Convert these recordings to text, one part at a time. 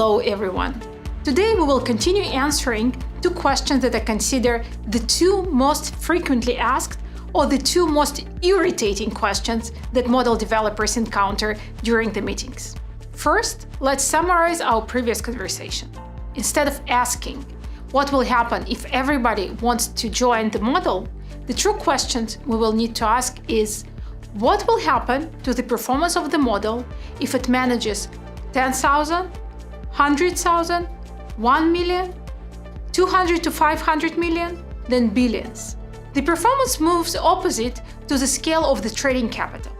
Hello everyone! Today we will continue answering two questions that I consider the two most frequently asked or the two most irritating questions that model developers encounter during the meetings. First, let's summarize our previous conversation. Instead of asking what will happen if everybody wants to join the model, the true questions we will need to ask is what will happen to the performance of the model if it manages 10,000, 100,000, 1 million, 200 to 500 million, then billions. The performance moves opposite to the scale of the trading capital.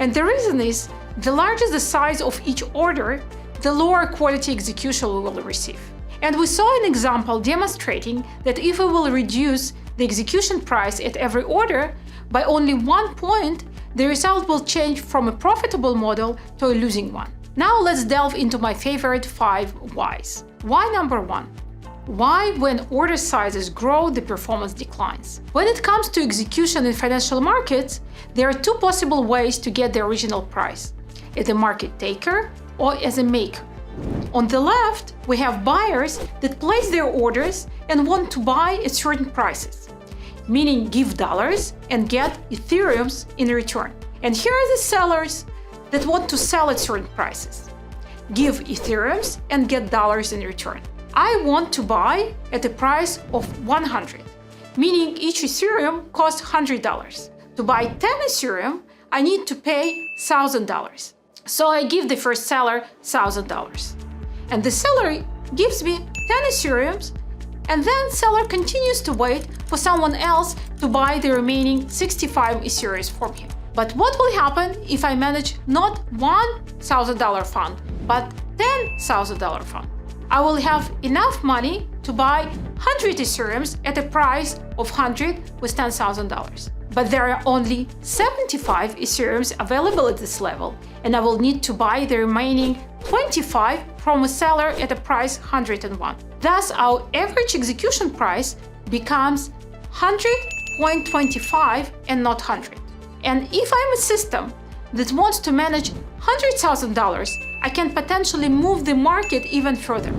And the reason is, the larger the size of each order, the lower quality execution we will receive. And we saw an example demonstrating that if we will reduce the execution price at every order by only 1 point, the result will change from a profitable model to a losing one. Now let's delve into my favorite 5 whys. Why number 1? Why, when order sizes grow, the performance declines? When it comes to execution in financial markets, there are two possible ways to get the original price: as a market taker or as a maker. On the left, we have buyers that place their orders and want to buy at certain prices, meaning give dollars and get Ethereums in return. And here are the sellers that want to sell at certain prices, give Ethereums and get dollars in return. I want to buy at a price of 100, meaning each Ethereum costs $100. To buy 10 Ethereum, I need to pay $1,000. So I give the first seller $1,000. And the seller gives me 10 Ethereums, and then seller continues to wait for someone else to buy the remaining 65 Ethereums from him. But what will happen if I manage not $1,000 fund, but $10,000 fund? I will have enough money to buy 100 Ethereums at a price of 100 with $10,000. But there are only 75 Ethereums available at this level, and I will need to buy the remaining 25 from a seller at a price 101. Thus, our average execution price becomes 100.25 and not 100. And if I'm a system that wants to manage $100,000, I can potentially move the market even further.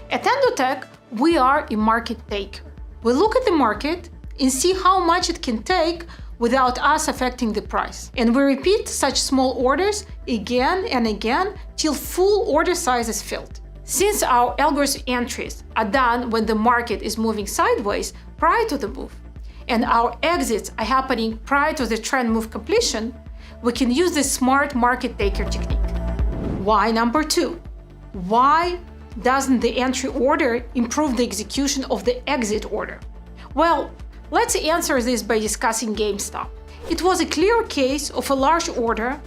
At Endotech, we are a market taker. We look at the market and see how much it can take without us affecting the price. And we repeat such small orders again and again till full order size is filled. Since our algorithm entries are done when the market is moving sideways prior to the move, and our exits are happening prior to the trend move completion, we can use the smart market taker technique. Why number 2? Why doesn't the entry order improve the execution of the exit order? Well, let's answer this by discussing GameStop. It was a clear case of a large order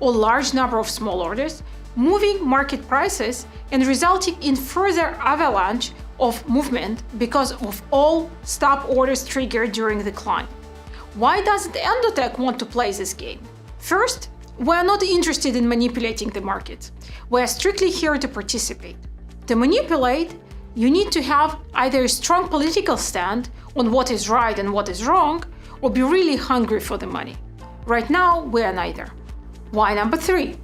or large number of small orders moving market prices and resulting in further avalanche of movement because of all stop orders triggered during the climb. Why doesn't Endotech want to play this game? First, we are not interested in manipulating the market. We are strictly here to participate. To manipulate, you need to have either a strong political stand on what is right and what is wrong, or be really hungry for the money. Right now, we are neither. Why number 3?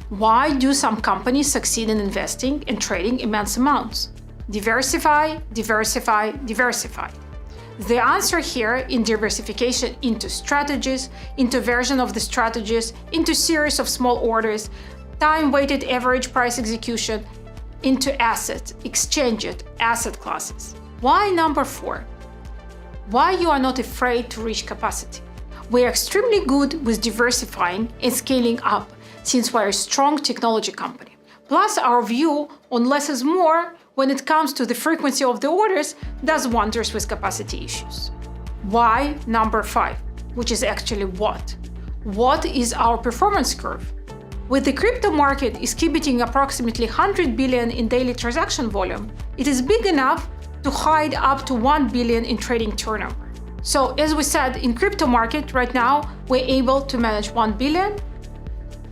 Why do some companies succeed in investing and trading immense amounts? Diversify, diversify, diversify. The answer here in diversification into strategies, into version of the strategies, into series of small orders, time-weighted average price execution, into assets, exchanges, asset classes. Why number 4? Why you are not afraid to reach capacity? We are extremely good with diversifying and scaling up since we are a strong technology company. Plus, our view on less is more when it comes to the frequency of the orders does wonders with capacity issues. Why number 5, which is actually what? What is our performance curve? With the crypto market exhibiting approximately 100 billion in daily transaction volume, it is big enough to hide up to 1 billion in trading turnover. So as we said, in crypto market right now, we're able to manage 1 billion.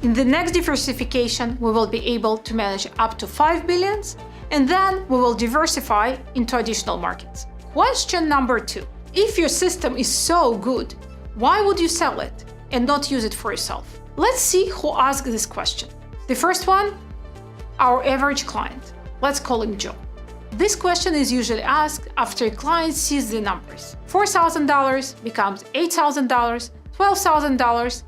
In the next diversification, we will be able to manage up to 5 billions, and then we will diversify into additional markets. Question number 2. If your system is so good, why would you sell it and not use it for yourself? Let's see who asked this question. The first one, our average client. Let's call him Joe. This question is usually asked after a client sees the numbers. $4,000 becomes $8,000, $12,000,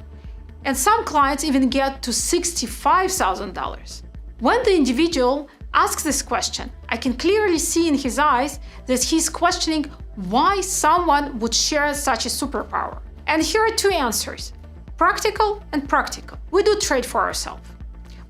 and some clients even get to $65,000. When the individual asks this question, I can clearly see in his eyes that he's questioning why someone would share such a superpower. And here are two answers: practical and practical. We do trade for ourselves.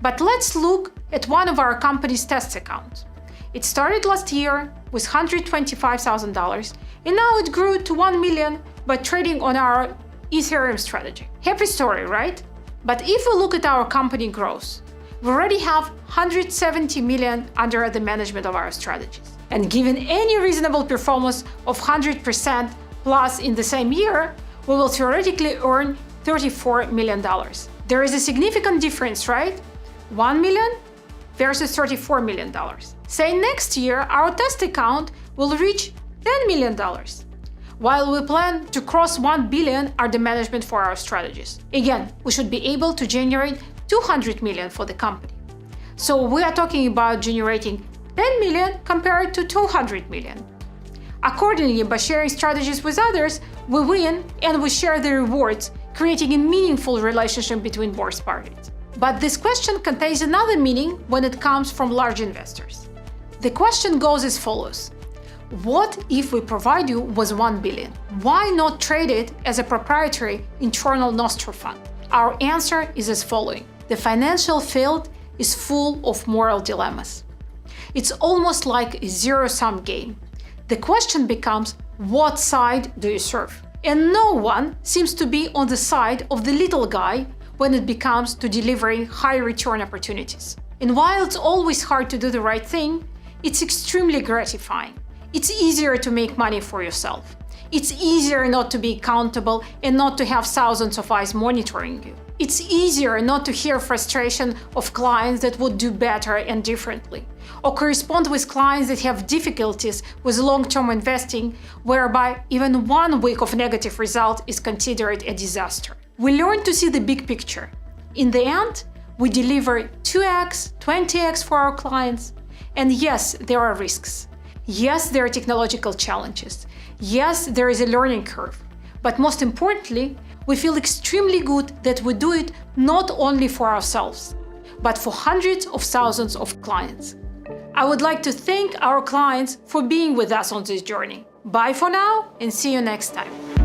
But let's look at one of our company's test accounts. It started last year with $125,000, and now it grew to $1 million by trading on our Ethereum strategy. Happy story, right? But if we look at our company growth, we already have $170 million under the management of our strategies. And given any reasonable performance of 100% plus in the same year, we will theoretically earn $34 million. There is a significant difference, right? $1 million versus $34 million. Say next year, our test account will reach $10 million, while we plan to cross $1 billion under management for our strategies. Again, we should be able to generate $200 million for the company. So we are talking about generating $10 million compared to $200 million. Accordingly, by sharing strategies with others, we win and we share the rewards, creating a meaningful relationship between both parties. But this question contains another meaning when it comes from large investors. The question goes as follows: what if we provide you with $1 billion? Why not trade it as a proprietary internal Nostro fund? Our answer is as following: the financial field is full of moral dilemmas. It's almost like a zero-sum game. The question becomes, what side do you serve? And no one seems to be on the side of the little guy when it comes to delivering high return opportunities. And while it's always hard to do the right thing, it's extremely gratifying. It's easier to make money for yourself. It's easier not to be accountable and not to have thousands of eyes monitoring you. It's easier not to hear frustration of clients that would do better and differently, or correspond with clients that have difficulties with long-term investing, whereby even 1 week of negative result is considered a disaster. We learn to see the big picture. In the end, we deliver 2x, 20x for our clients. And yes, there are risks. Yes, there are technological challenges. Yes, there is a learning curve. But most importantly, we feel extremely good that we do it not only for ourselves, but for hundreds of thousands of clients. I would like to thank our clients for being with us on this journey. Bye for now, and see you next time.